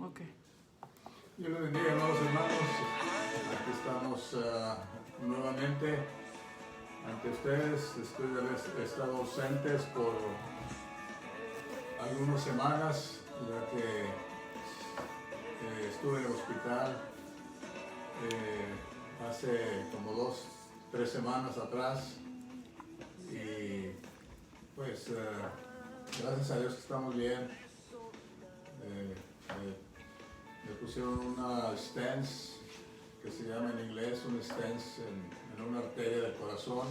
Ok. Dios les bendiga, amados hermanos. Aquí estamos nuevamente ante ustedes después de haber estado ausentes por algunas semanas, ya que estuve en el hospital hace como 2-3 semanas atrás y pues gracias a Dios que estamos bien. Me pusieron una stents, que se llama en inglés un stents en una arteria del corazón.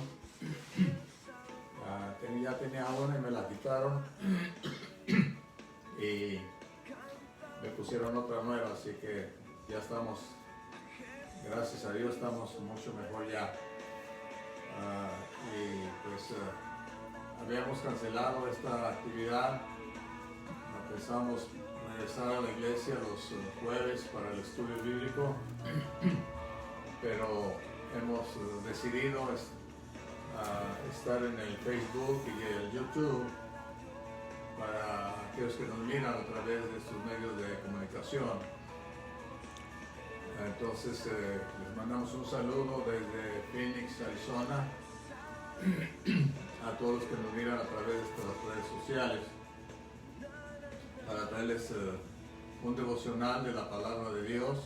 Ya tenía una y me la quitaron y me pusieron otra nueva, así que ya estamos, gracias a Dios, estamos mucho mejor ya. Y pues habíamos cancelado esta actividad, empezamos regresar a la iglesia los jueves para el estudio bíblico, pero hemos decidido estar en el Facebook y el YouTube para aquellos que nos miran a través de estos medios de comunicación. Entonces les mandamos un saludo desde Phoenix, Arizona, a todos los que nos miran a través de estas redes sociales, para traerles un devocional de la palabra de Dios,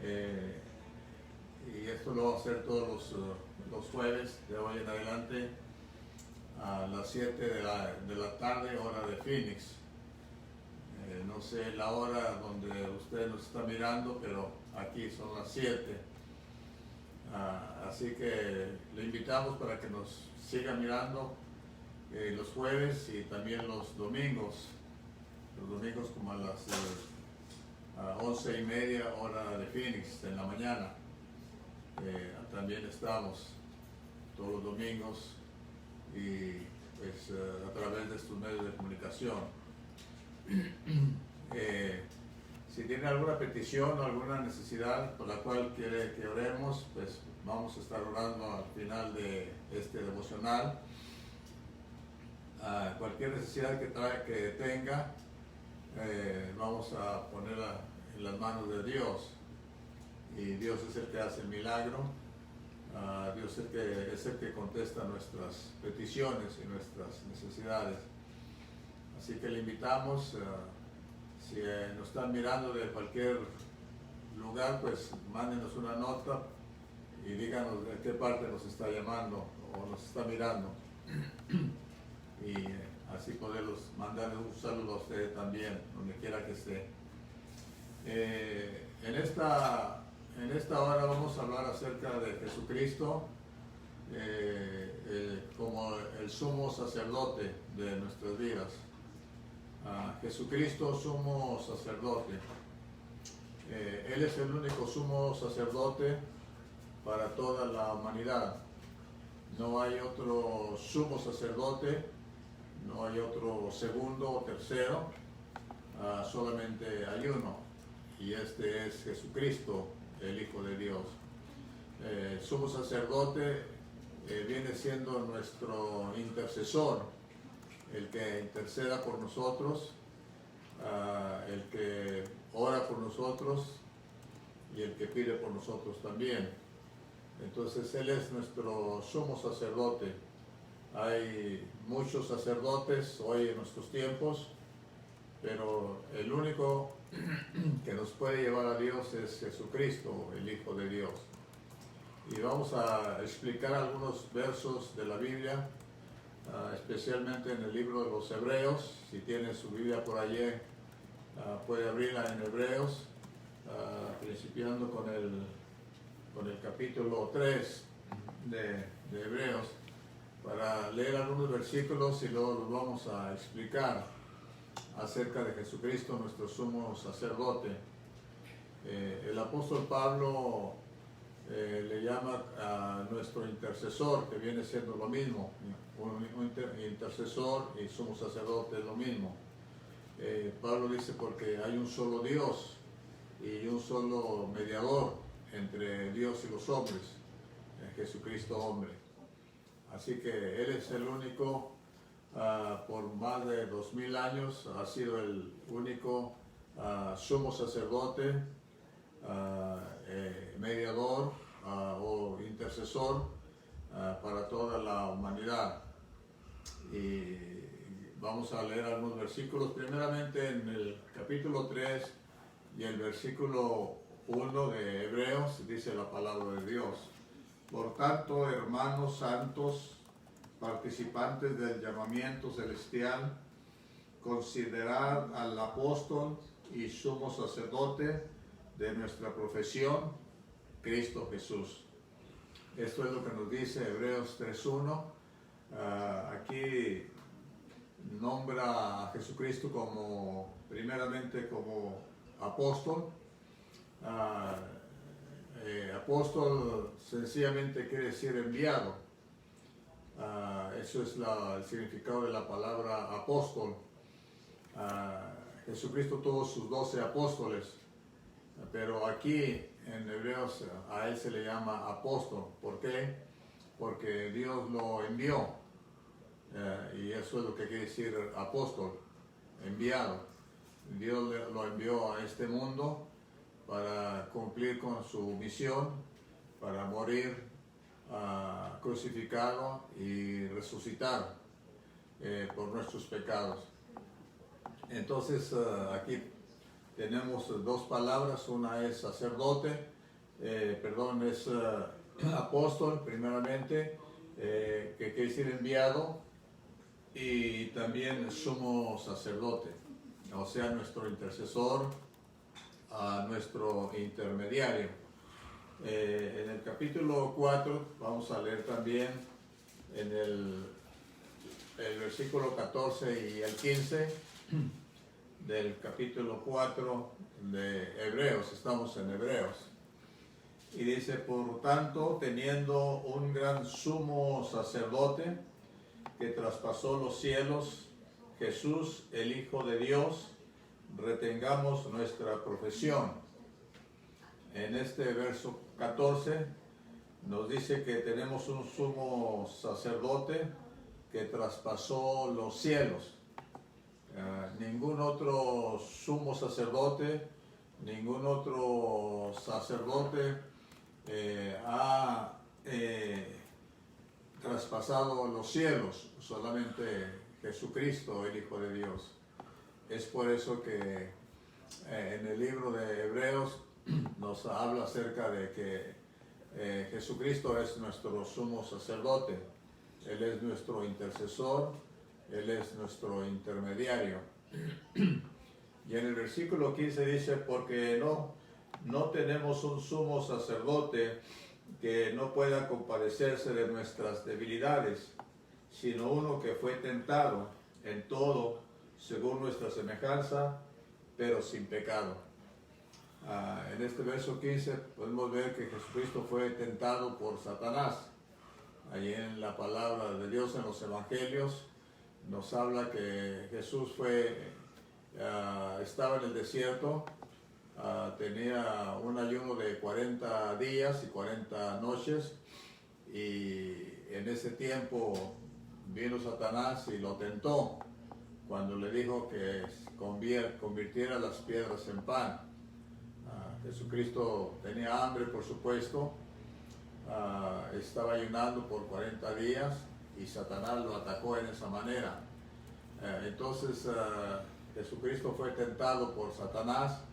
y esto lo voy a hacer todos los jueves de hoy en adelante a las 7 de la tarde, hora de Phoenix. No sé la hora donde usted nos está mirando, pero aquí son las 7. Así que le invitamos para que nos siga mirando los jueves y también los domingos. Los domingos como a las 11:30 hora de Phoenix en la mañana. También estamos todos los domingos y pues a través de estos medios de comunicación. Si tiene alguna petición o alguna necesidad por la cual quiere que oremos, pues vamos a estar orando al final de este devocional. Cualquier necesidad que tenga, vamos a ponerla en las manos de Dios, y Dios es el que hace el milagro. Dios es el que contesta nuestras peticiones y nuestras necesidades. Así que le invitamos, si nos están mirando de cualquier lugar, pues mándenos una nota y díganos de qué parte nos está llamando o nos está mirando, y así poderlos mandarles un saludo a usted también, donde quiera que esté. En esta hora vamos a hablar acerca de Jesucristo como el sumo sacerdote de nuestras vidas. Jesucristo, sumo sacerdote. Él es el único sumo sacerdote para toda la humanidad. No hay otro sumo sacerdote, no hay otro segundo o tercero, solamente hay uno, y este es Jesucristo, el Hijo de Dios. Sumo sacerdote viene siendo nuestro intercesor, el que interceda por nosotros, el que ora por nosotros y el que pide por nosotros también. Entonces Él es nuestro sumo sacerdote. Hay muchos sacerdotes hoy en nuestros tiempos, pero el único que nos puede llevar a Dios es Jesucristo, el Hijo de Dios. Y vamos a explicar algunos versos de la Biblia, especialmente en el libro de los Hebreos. Si tiene su Biblia por allí, puede abrirla en Hebreos, principiando con el capítulo 3 de Hebreos, para leer algunos versículos y luego los vamos a explicar acerca de Jesucristo, nuestro sumo sacerdote. El apóstol Pablo le llama a nuestro intercesor, que viene siendo lo mismo. Un intercesor y sumo sacerdote es lo mismo. Pablo dice porque hay un solo Dios y un solo mediador entre Dios y los hombres, Jesucristo hombre. Así que Él es el único, por más de 2000 años, ha sido el único sumo sacerdote, mediador o intercesor para toda la humanidad. Y vamos a leer algunos versículos, primeramente en el capítulo 3 y el versículo 1 de Hebreos, dice la palabra de Dios. Por tanto, hermanos santos, participantes del llamamiento celestial, considerad al apóstol y sumo sacerdote de nuestra profesión, Cristo Jesús. Esto es lo que nos dice Hebreos 3.1. Aquí nombra a Jesucristo como, primeramente como apóstol. Apóstol sencillamente quiere decir enviado. Eso es el significado de la palabra apóstol. Jesucristo tuvo sus 12 apóstoles, pero aquí en Hebreos a él se le llama apóstol. ¿Por qué? Porque Dios lo envió, y eso es lo que quiere decir apóstol, enviado. Dios lo envió a este mundo para cumplir con su misión, para morir crucificado y resucitar por nuestros pecados. Entonces aquí tenemos dos palabras, una es sacerdote, es apóstol primeramente, que quiere decir enviado, y también sumo sacerdote, o sea, nuestro intercesor, nuestro intermediario. En el capítulo 4 vamos a leer también en el versículo 14 y el 15 del capítulo 4 de Hebreos. Estamos en Hebreos y dice: por tanto, teniendo un gran sumo sacerdote que traspasó los cielos, Jesús, el Hijo de Dios, retengamos nuestra profesión. En este verso 14 nos dice que tenemos un sumo sacerdote que traspasó los cielos. Ningún otro sumo sacerdote, ningún otro sacerdote ha traspasado los cielos, solamente Jesucristo, el Hijo de Dios. Es por eso que en el libro de Hebreos nos habla acerca de que Jesucristo es nuestro sumo sacerdote. Él es nuestro intercesor, Él es nuestro intermediario. Y en el versículo 15 dice: porque no tenemos un sumo sacerdote que no pueda compadecerse de nuestras debilidades, sino uno que fue tentado en todo según nuestra semejanza, pero sin pecado. En este verso 15 podemos ver que Jesucristo fue tentado por Satanás. Allí en la palabra de Dios, en los evangelios, nos habla que Jesús estaba en el desierto, tenía un ayuno de 40 días y 40 noches, y en ese tiempo vino Satanás y lo tentó cuando le dijo que convirtiera las piedras en pan. Jesucristo tenía hambre, por supuesto, estaba ayunando por 40 días y Satanás lo atacó en esa manera. Entonces Jesucristo fue tentado por Satanás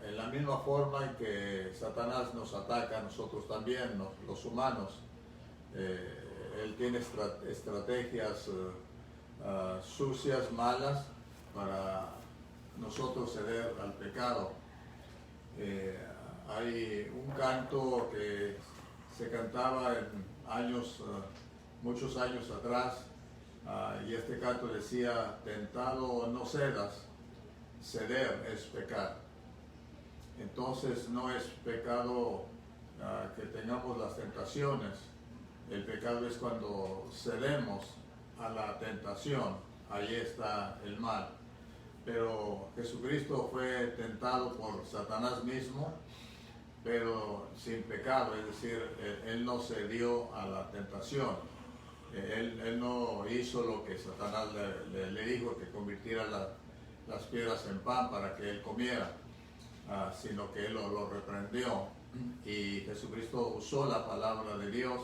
en la misma forma en que Satanás nos ataca a nosotros también, los humanos. Él tiene estrategias sucias, malas, para nosotros ceder al pecado. Hay un canto que se cantaba en muchos años atrás, y este canto decía: tentado no cedas, ceder es pecar. Entonces no es pecado que tengamos las tentaciones. El pecado es cuando cedemos a la tentación, ahí está el mal. Pero Jesucristo fue tentado por Satanás mismo, pero sin pecado, es decir, él no cedió a la tentación. Él no hizo lo que Satanás le dijo, que convirtiera las piedras en pan para que él comiera, sino que él lo reprendió. Y Jesucristo usó la palabra de Dios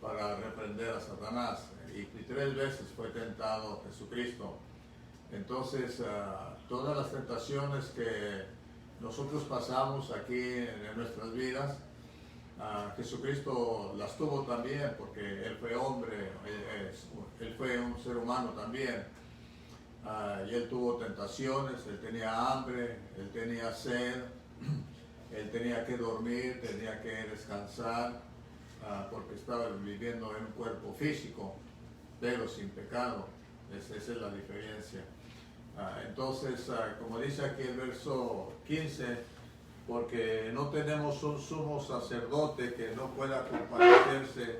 para reprender a Satanás. Y 3 veces fue tentado Jesucristo. Entonces, todas las tentaciones que nosotros pasamos aquí en nuestras vidas, Jesucristo las tuvo también, porque Él fue hombre, Él fue un ser humano también. Y Él tuvo tentaciones, Él tenía hambre, Él tenía sed, Él tenía que dormir, tenía que descansar, porque estaba viviendo en un cuerpo físico, pero sin pecado. Esa es la diferencia. Entonces, como dice aquí el verso 15, porque no tenemos un sumo sacerdote que no pueda compadecerse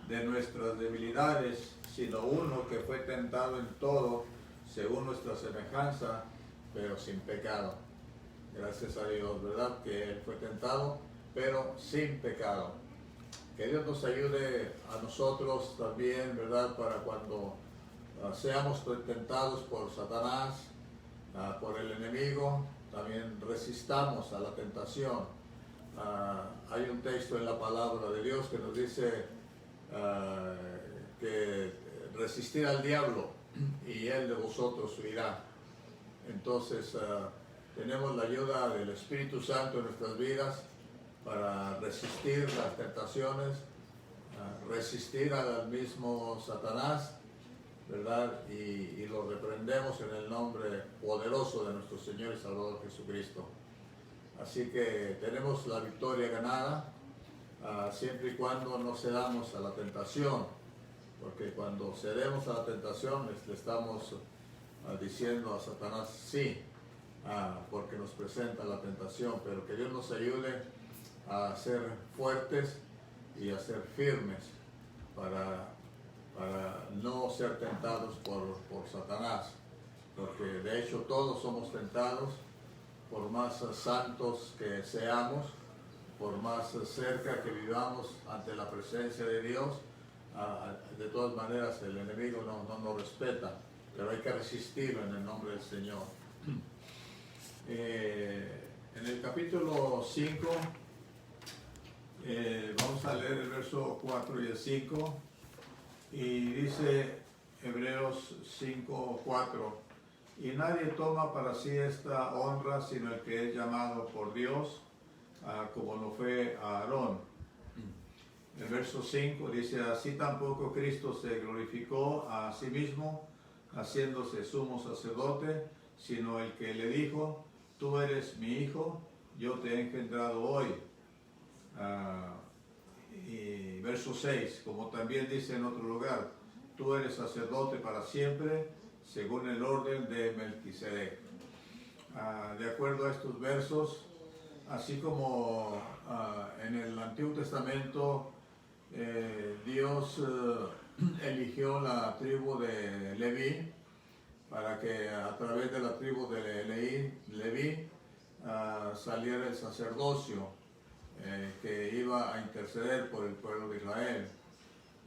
de nuestras debilidades, sino uno que fue tentado en todo, según nuestra semejanza, pero sin pecado. Gracias a Dios, ¿verdad? Que Él fue tentado, pero sin pecado. Que Dios nos ayude a nosotros también, ¿verdad? Para cuando seamos tentados por Satanás, por el enemigo, también resistamos a la tentación. Hay un texto en la palabra de Dios que nos dice que resistir al diablo y él de vosotros huirá. Entonces tenemos la ayuda del Espíritu Santo en nuestras vidas para resistir las tentaciones, resistir al mismo Satanás, ¿verdad? Y lo reprendemos en el nombre poderoso de nuestro Señor y Salvador Jesucristo. Así que tenemos la victoria ganada, siempre y cuando no cedamos a la tentación, porque cuando cedemos a la tentación le estamos diciendo a Satanás sí, porque nos presenta la tentación, pero que Dios nos ayude a ser fuertes y a ser firmes para no ser tentados por Satanás, porque de hecho todos somos tentados, por más santos que seamos, por más cerca que vivamos ante la presencia de Dios, de todas maneras el enemigo no nos respeta, pero hay que resistirlo en el nombre del Señor. En el capítulo 5, vamos a leer el verso 4 y el 5, y dice Hebreos 5:4, y nadie toma para sí esta honra sino el que es llamado por Dios, como lo fue Aarón. El verso 5 dice, así tampoco Cristo se glorificó a sí mismo, haciéndose sumo sacerdote, sino el que le dijo, tú eres mi hijo, yo te he engendrado hoy. Y verso 6, como también dice en otro lugar, tú eres sacerdote para siempre, según el orden de Melquisedec. De acuerdo a estos versos, así como en el Antiguo Testamento Dios eligió la tribu de Leví para que a través de la tribu de Leví saliera el sacerdocio que iba a interceder por el pueblo de Israel.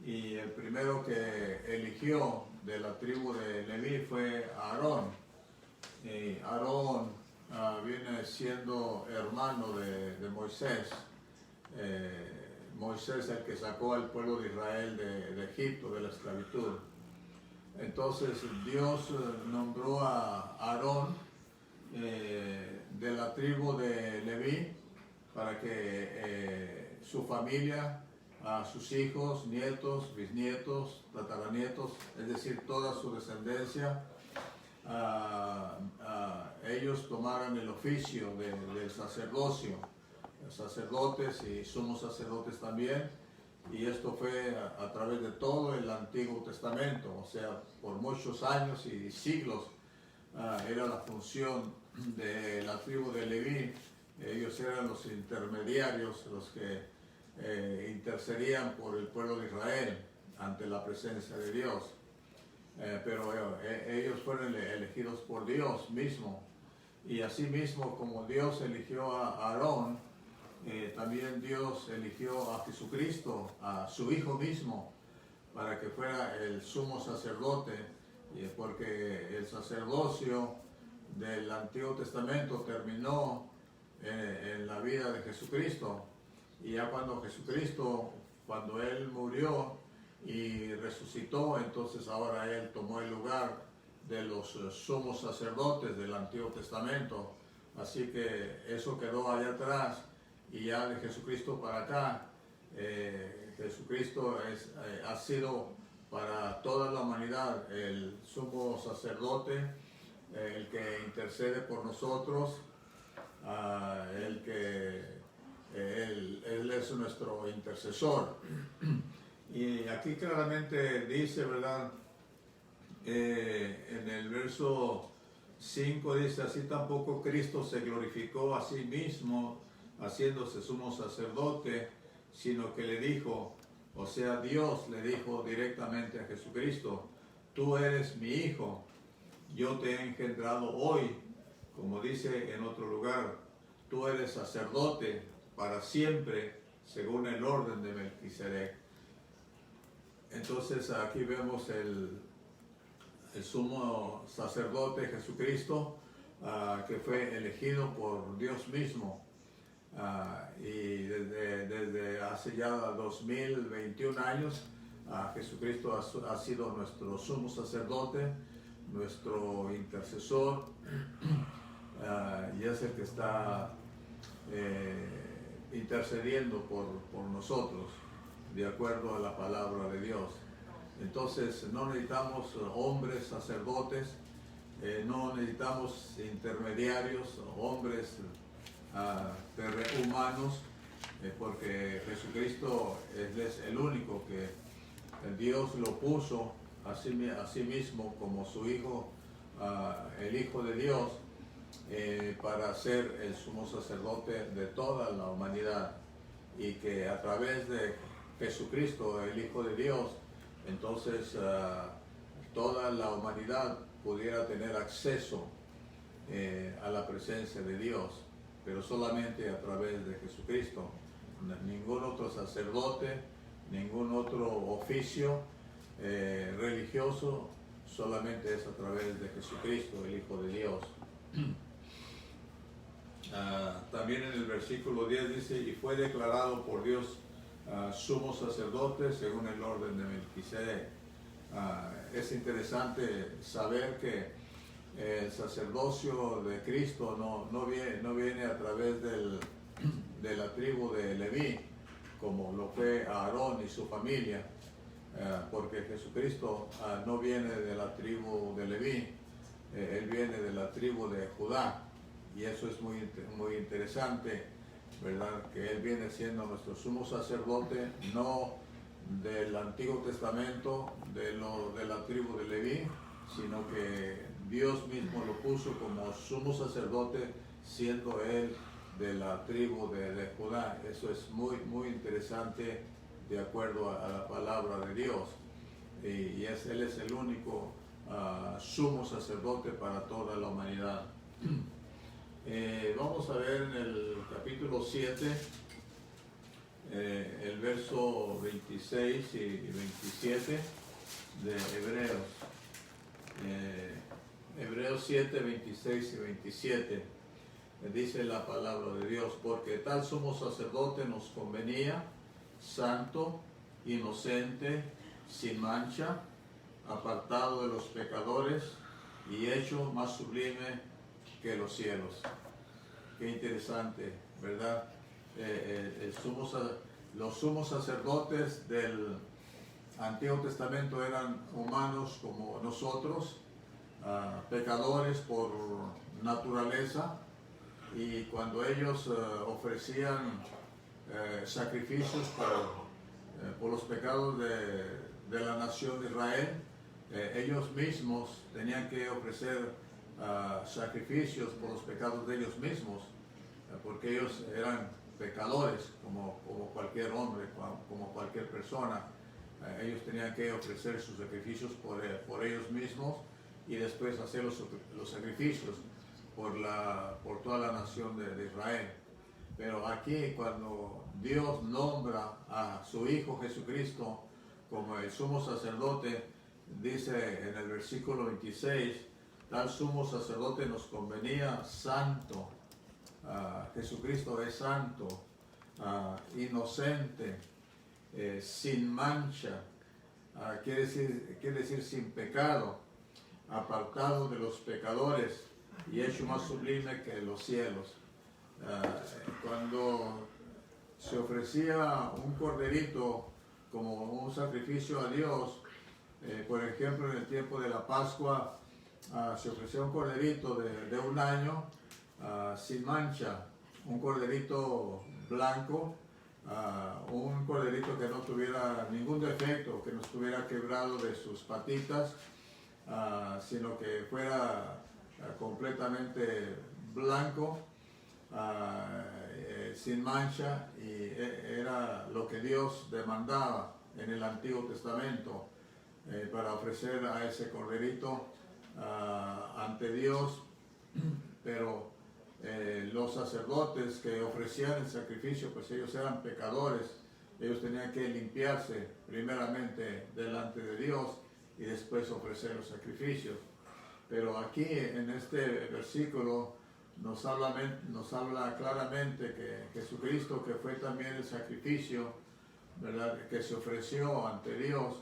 Y el primero que eligió de la tribu de Leví fue Aarón. Y Aarón viene siendo hermano de Moisés. Moisés, el que sacó al pueblo de Israel de Egipto, de la esclavitud. Entonces Dios nombró a Aarón de la tribu de Leví para que su familia, sus hijos, nietos, bisnietos, tataranietos, es decir, toda su descendencia, ellos tomaran el oficio del sacerdocio, sacerdotes y sumos sacerdotes también, y esto fue a través de todo el Antiguo Testamento, o sea, por muchos años y siglos era la función de la tribu de Leví. Ellos eran los intermediarios, los que intercedían por el pueblo de Israel ante la presencia de Dios. Pero ellos fueron elegidos por Dios mismo, y así mismo como Dios eligió a Aarón, también Dios eligió a Jesucristo, a su Hijo mismo, para que fuera el sumo sacerdote, porque el sacerdocio del Antiguo Testamento terminó en la vida de Jesucristo. Y ya cuando Él murió y resucitó, entonces ahora Él tomó el lugar de los sumos sacerdotes del Antiguo Testamento. Así que eso quedó allá atrás, y ya de Jesucristo para acá, Jesucristo ha sido para toda la humanidad el sumo sacerdote, el que intercede por nosotros, Él es nuestro intercesor. Y aquí claramente dice, ¿verdad? En el verso 5 dice: así tampoco Cristo se glorificó a sí mismo haciéndose sumo sacerdote, sino que le dijo, o sea, Dios le dijo directamente a Jesucristo: tú eres mi hijo, yo te he engendrado hoy. Como dice en otro lugar, tú eres sacerdote para siempre, según el orden de Melquisedec. Entonces aquí vemos el sumo sacerdote Jesucristo, que fue elegido por Dios mismo, y desde hace ya 2021 años Jesucristo ha sido nuestro sumo sacerdote, nuestro intercesor, y es el que está intercediendo por nosotros de acuerdo a la palabra de Dios. Entonces no necesitamos hombres sacerdotes, no necesitamos intermediarios, hombres humanos, porque Jesucristo es el único que Dios lo puso a sí mismo como su Hijo, el Hijo de Dios, para ser el sumo sacerdote de toda la humanidad, y que a través de Jesucristo, el Hijo de Dios, entonces toda la humanidad pudiera tener acceso a la presencia de Dios, pero solamente a través de Jesucristo. Ningún otro sacerdote, ningún otro oficio religioso, solamente es a través de Jesucristo, el Hijo de Dios. También en el versículo 10 dice: y fue declarado por Dios sumo sacerdote según el orden de Melquisedec. Es interesante saber que el sacerdocio de Cristo no viene a través de la tribu de Leví, como lo fue Aarón y su familia, porque Jesucristo no viene de la tribu de Leví, Él viene de la tribu de Judá, y eso es muy interesante, ¿verdad? Que Él viene siendo nuestro sumo sacerdote, no del Antiguo Testamento, de la tribu de Leví, sino que Dios mismo lo puso como sumo sacerdote, siendo Él de la tribu de Judá. Eso es muy interesante, de acuerdo a la palabra de Dios. Él es el único sumo sacerdote para toda la humanidad. Vamos a ver en el capítulo 7, el verso 26 y 27 de Hebreos. Hebreos 7, 26 y 27. Dice la palabra de Dios: porque tal sumo sacerdote nos convenía, santo, inocente, sin mancha, apartado de los pecadores y hecho más sublime que los cielos. Qué interesante, ¿verdad? Los sumos sacerdotes del Antiguo Testamento eran humanos como nosotros, pecadores por naturaleza, y cuando ellos ofrecían sacrificios por los pecados de la nación de Israel, ellos mismos tenían que ofrecer sacrificios por los pecados de ellos mismos, porque ellos eran pecadores como cualquier hombre, como cualquier persona. Ellos tenían que ofrecer sus sacrificios por ellos mismos, y después hacer los sacrificios por toda la nación de Israel. Pero aquí, cuando Dios nombra a su Hijo Jesucristo como el sumo sacerdote, dice en el versículo 26: tal sumo sacerdote nos convenía santo. Jesucristo es santo, inocente, sin mancha, quiere decir sin pecado, apartado de los pecadores y hecho más sublime que los cielos. Cuando se ofrecía un corderito como un sacrificio a Dios, por ejemplo en el tiempo de la Pascua, se ofrecía un corderito de un año sin mancha, un corderito blanco, un corderito que no tuviera ningún defecto, que no estuviera quebrado de sus patitas, sino que fuera completamente blanco, sin mancha, y era lo que Dios demandaba en el Antiguo Testamento para ofrecer a ese corderito ante Dios. Pero los sacerdotes que ofrecían el sacrificio, pues ellos eran pecadores, ellos tenían que limpiarse primeramente delante de Dios y después ofrecer los sacrificios. Pero aquí en este versículo nos habla claramente que Jesucristo, que fue también el sacrificio, ¿verdad?, que se ofreció ante Dios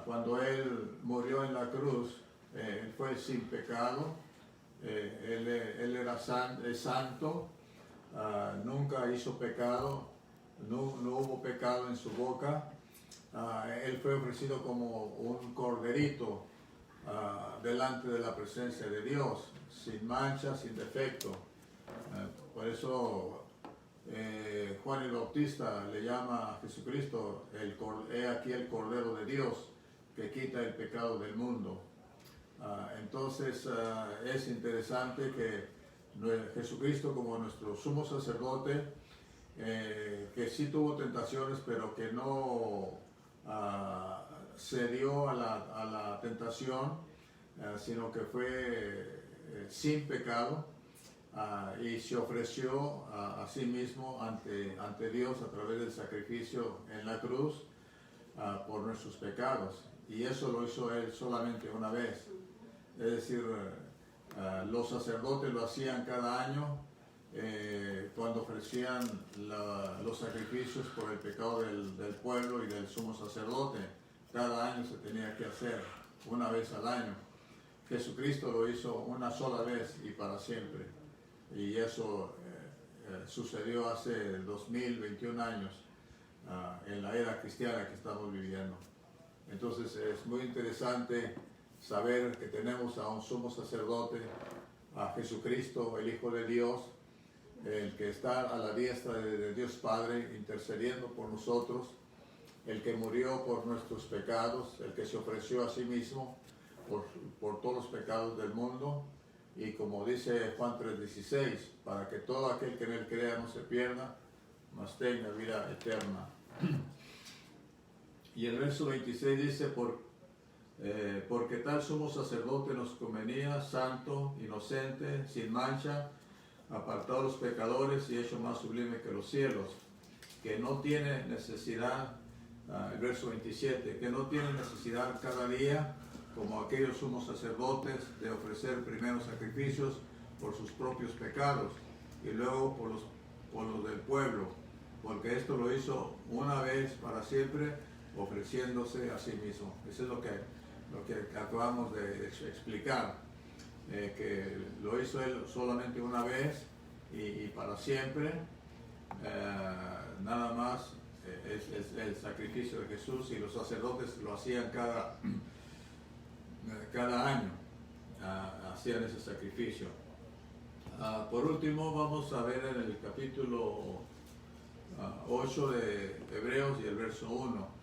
cuando Él murió en la cruz, Él fue sin pecado. Él era santo, nunca hizo pecado, no hubo pecado en su boca. Él fue ofrecido como un corderito delante de la presencia de Dios, sin mancha, sin defecto. Por eso Juan el Bautista le llama a Jesucristo, he aquí el Cordero de Dios que quita el pecado del mundo. Entonces es interesante que Jesucristo, como nuestro sumo sacerdote, que sí tuvo tentaciones, pero que no cedió a la tentación, sino que fue sin pecado, y se ofreció a sí mismo ante Dios a través del sacrificio en la cruz por nuestros pecados. Y eso lo hizo Él solamente una vez. Es decir, los sacerdotes lo hacían cada año cuando ofrecían los sacrificios por el pecado del pueblo y del sumo sacerdote. Cada año se tenía que hacer, una vez al año. Jesucristo lo hizo una sola vez y para siempre. Y eso sucedió hace 2021 años, en la era cristiana que estamos viviendo. Entonces es muy interesante saber que tenemos a un sumo sacerdote, a Jesucristo, el Hijo de Dios, el que está a la diestra de Dios Padre, intercediendo por nosotros, el que murió por nuestros pecados, el que se ofreció a sí mismo por todos los pecados del mundo, y como dice Juan 3:16, para que todo aquel que en él crea no se pierda, mas tenga vida eterna. Y el verso 26 dice, porque tal sumo sacerdote nos convenía, santo, inocente, sin mancha, apartado de los pecadores y hecho más sublime que los cielos, que no tiene necesidad, el verso 27, que no tiene necesidad cada día, como aquellos sumos sacerdotes, de ofrecer primero sacrificios por sus propios pecados y luego por los del pueblo, porque esto lo hizo una vez para siempre, ofreciéndose a sí mismo. Eso es lo que acabamos de explicar, que lo hizo Él solamente una vez y para siempre. Nada más es el sacrificio de Jesús, y los sacerdotes lo hacían cada año, hacían ese sacrificio. Por último, vamos a ver en el capítulo 8 de Hebreos y el verso 1.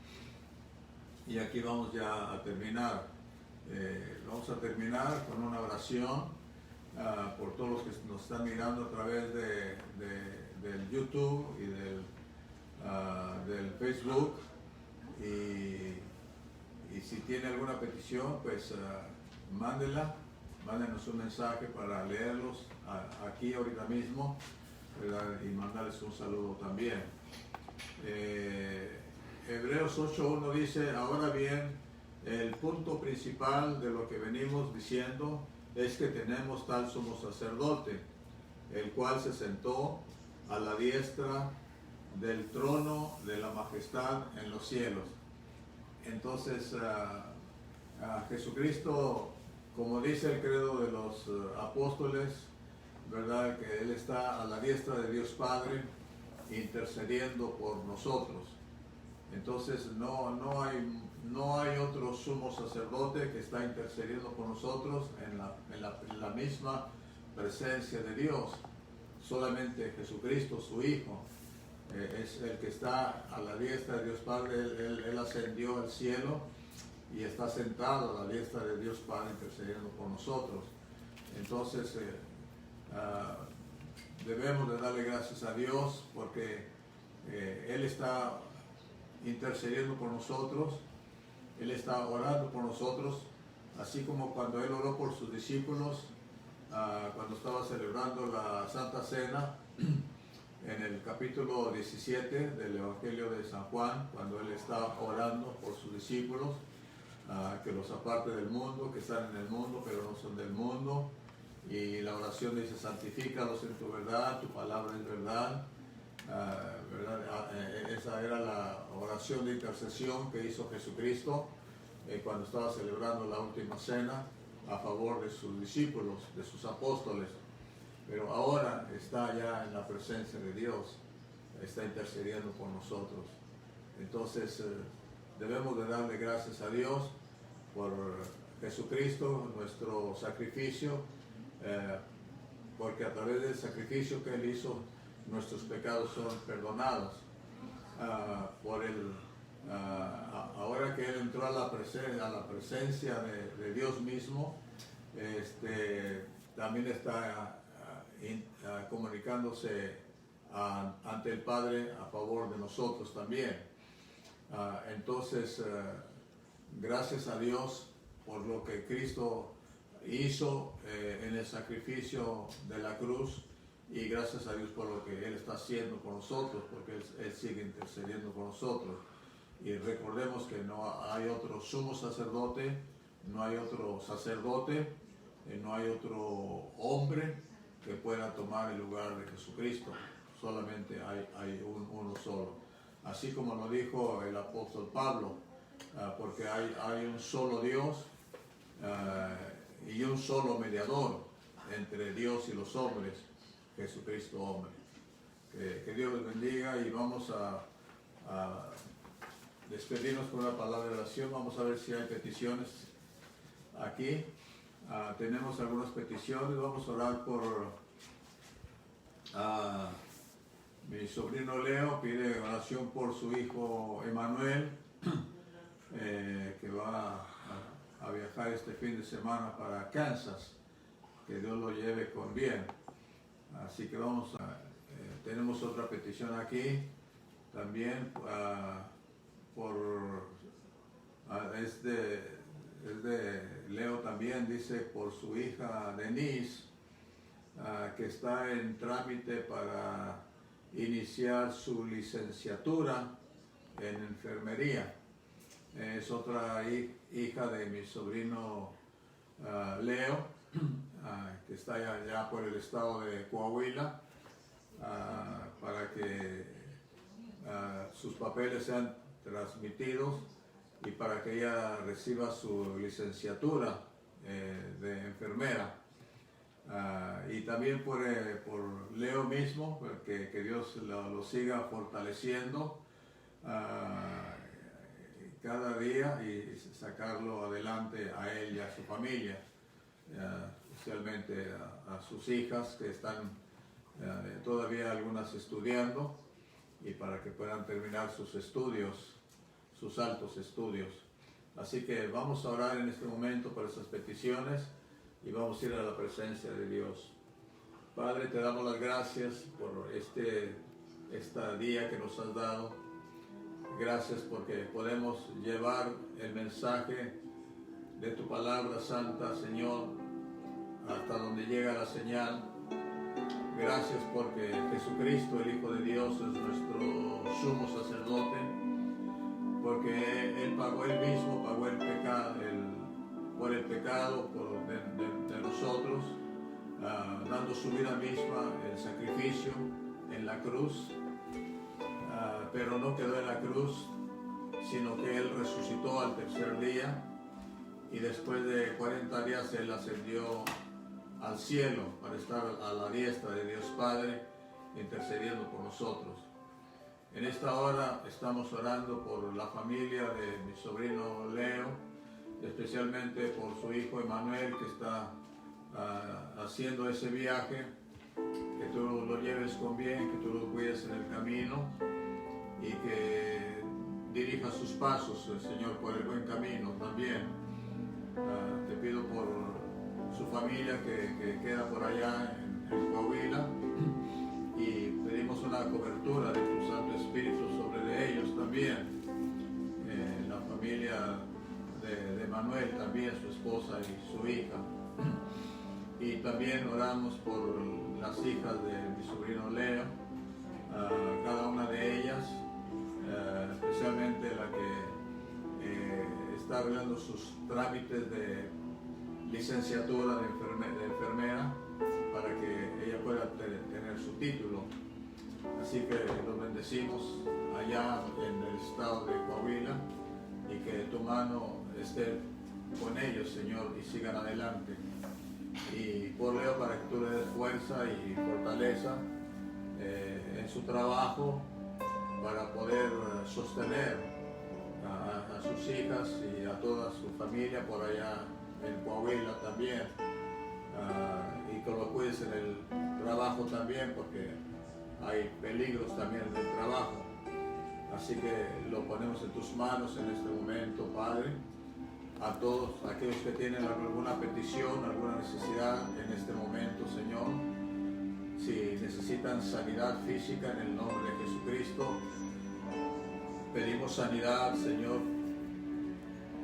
Y aquí vamos ya a terminar. Vamos a terminar con una oración por todos los que nos están mirando a través del YouTube y del Facebook. Y si tiene alguna petición, pues mándenos un mensaje para leerlos aquí ahorita mismo, ¿verdad? Y mandarles un saludo también. Hebreos 8:1 dice, ahora bien, el punto principal de lo que venimos diciendo es que tenemos tal sumo sacerdote, el cual se sentó a la diestra del trono de la majestad en los cielos. Entonces, Jesucristo, como dice el credo de los apóstoles, ¿verdad? Que Él está a la diestra de Dios Padre, intercediendo por nosotros. Entonces, no hay otro sumo sacerdote que está intercediendo por nosotros en la misma presencia de Dios. Solamente Jesucristo, su Hijo, es el que está a la diestra de Dios Padre. Él ascendió al cielo y está sentado a la diestra de Dios Padre intercediendo por nosotros. Entonces, debemos de darle gracias a Dios porque Él está intercediendo por nosotros, Él está orando por nosotros, así como cuando Él oró por sus discípulos, cuando estaba celebrando la Santa Cena, en el capítulo 17 del Evangelio de San Juan, cuando Él está orando por sus discípulos, que los aparte del mundo, que están en el mundo, pero no son del mundo, y la oración dice: santifícalos en tu verdad, tu palabra es verdad. Esa era la oración de intercesión que hizo Jesucristo cuando estaba celebrando la última cena a favor de sus discípulos, de sus apóstoles. Pero ahora está ya en la presencia de Dios, está intercediendo por nosotros. Entonces debemos de darle gracias a Dios por Jesucristo, nuestro sacrificio, porque a través del sacrificio que Él hizo, nuestros pecados son perdonados. Ahora que Él entró a la presencia de Dios mismo, también está comunicándose ante el Padre a favor de nosotros también. Entonces, gracias a Dios por lo que Cristo hizo en el sacrificio de la cruz, y gracias a Dios por lo que Él está haciendo por nosotros, porque Él sigue intercediendo por nosotros. Y recordemos que no hay otro sumo sacerdote, no hay otro sacerdote, no hay otro hombre que pueda tomar el lugar de Jesucristo. Solamente hay uno solo. Así como lo dijo el apóstol Pablo, porque hay un solo Dios y un solo mediador entre Dios y los hombres, Jesucristo hombre. Que Dios les bendiga, y vamos a despedirnos con una palabra de oración. Vamos a ver si hay peticiones aquí. Tenemos algunas peticiones. Vamos a orar por mi sobrino Leo. Pide oración por su hijo Emanuel, que va a viajar este fin de semana para Kansas. Que Dios lo lleve con bien. Así que vamos tenemos otra petición aquí también, es de Leo también. Dice por su hija Denise, que está en trámite para iniciar su licenciatura en enfermería. Es otra hija de mi sobrino Leo, que está allá por el estado de Coahuila, para que sus papeles sean transmitidos y para que ella reciba su licenciatura de enfermera. Y también por Leo mismo, que Dios lo siga fortaleciendo cada día y sacarlo adelante a él y a su familia, especialmente a sus hijas, que están todavía algunas estudiando, y para que puedan terminar sus estudios, sus altos estudios. Así que vamos a orar en este momento por esas peticiones y vamos a ir a la presencia de Dios. Padre, te damos las gracias por este día que nos has dado. Gracias porque podemos llevar el mensaje de tu palabra santa, Señor, hasta donde llega la señal. Gracias porque Jesucristo, el Hijo de Dios, es nuestro sumo sacerdote, porque Él mismo pagó el pecado por el pecado de nosotros, dando su vida misma en sacrificio en la cruz, pero no quedó en la cruz, sino que Él resucitó al tercer día, y después de 40 días Él ascendió al cielo para estar a la diestra de Dios Padre, intercediendo por nosotros. En esta hora estamos orando por la familia de mi sobrino Leo, especialmente por su hijo Emanuel, que está haciendo ese viaje. Que tú lo lleves con bien, que tú lo cuides en el camino y que dirija sus pasos, Señor, por el buen camino también. Te pido por su familia que queda por allá en Coahuila, y pedimos una cobertura de tu Santo Espíritu sobre ellos también. La familia de Manuel también, su esposa y su hija. Y también oramos por las hijas de mi sobrino Leo, cada una de ellas, especialmente la que está arreglando sus trámites de licenciatura de enfermera, para que ella pueda tener su título. Así que los bendecimos allá en el estado de Coahuila, y que tu mano esté con ellos, Señor, y sigan adelante. Y por Leo, para que tú le des fuerza y fortaleza en su trabajo, para poder sostener a sus hijas y a toda su familia por allá en Coahuila también, y que lo cuides en el trabajo también, porque hay peligros también en el trabajo. Así que lo ponemos en tus manos en este momento, Padre. A todos aquellos que tienen alguna petición, alguna necesidad en este momento, Señor, si necesitan sanidad física, en el nombre de Jesucristo, pedimos sanidad, Señor,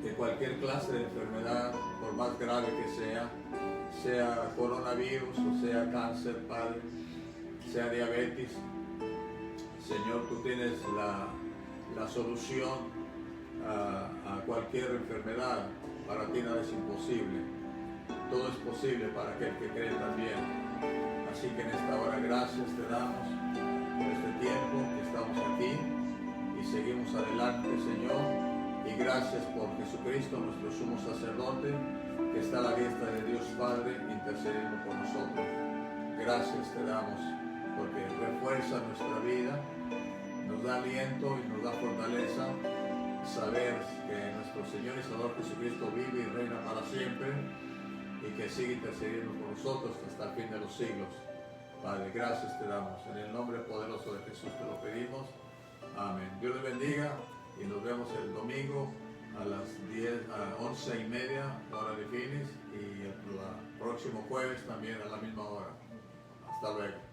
que cualquier clase de enfermedad, por más grave que sea coronavirus o sea cáncer, Padre, sea diabetes, Señor, tú tienes la solución a cualquier enfermedad. Para ti nada es imposible. Todo es posible para aquel que cree también. Así que en esta hora gracias te damos por este tiempo que estamos aquí y seguimos adelante, Señor. Y gracias por Jesucristo, nuestro sumo sacerdote, que está a la diestra de Dios Padre, intercediendo por nosotros. Gracias te damos porque refuerza nuestra vida, nos da aliento y nos da fortaleza saber que nuestro Señor y Salvador Jesucristo vive y reina para siempre, y que sigue intercediendo por nosotros hasta el fin de los siglos. Padre, gracias te damos. En el nombre poderoso de Jesús te lo pedimos. Amén. Dios les bendiga, y nos vemos el domingo a las 11:30 hora de Phoenix, y el próximo jueves también a la misma hora. Hasta luego.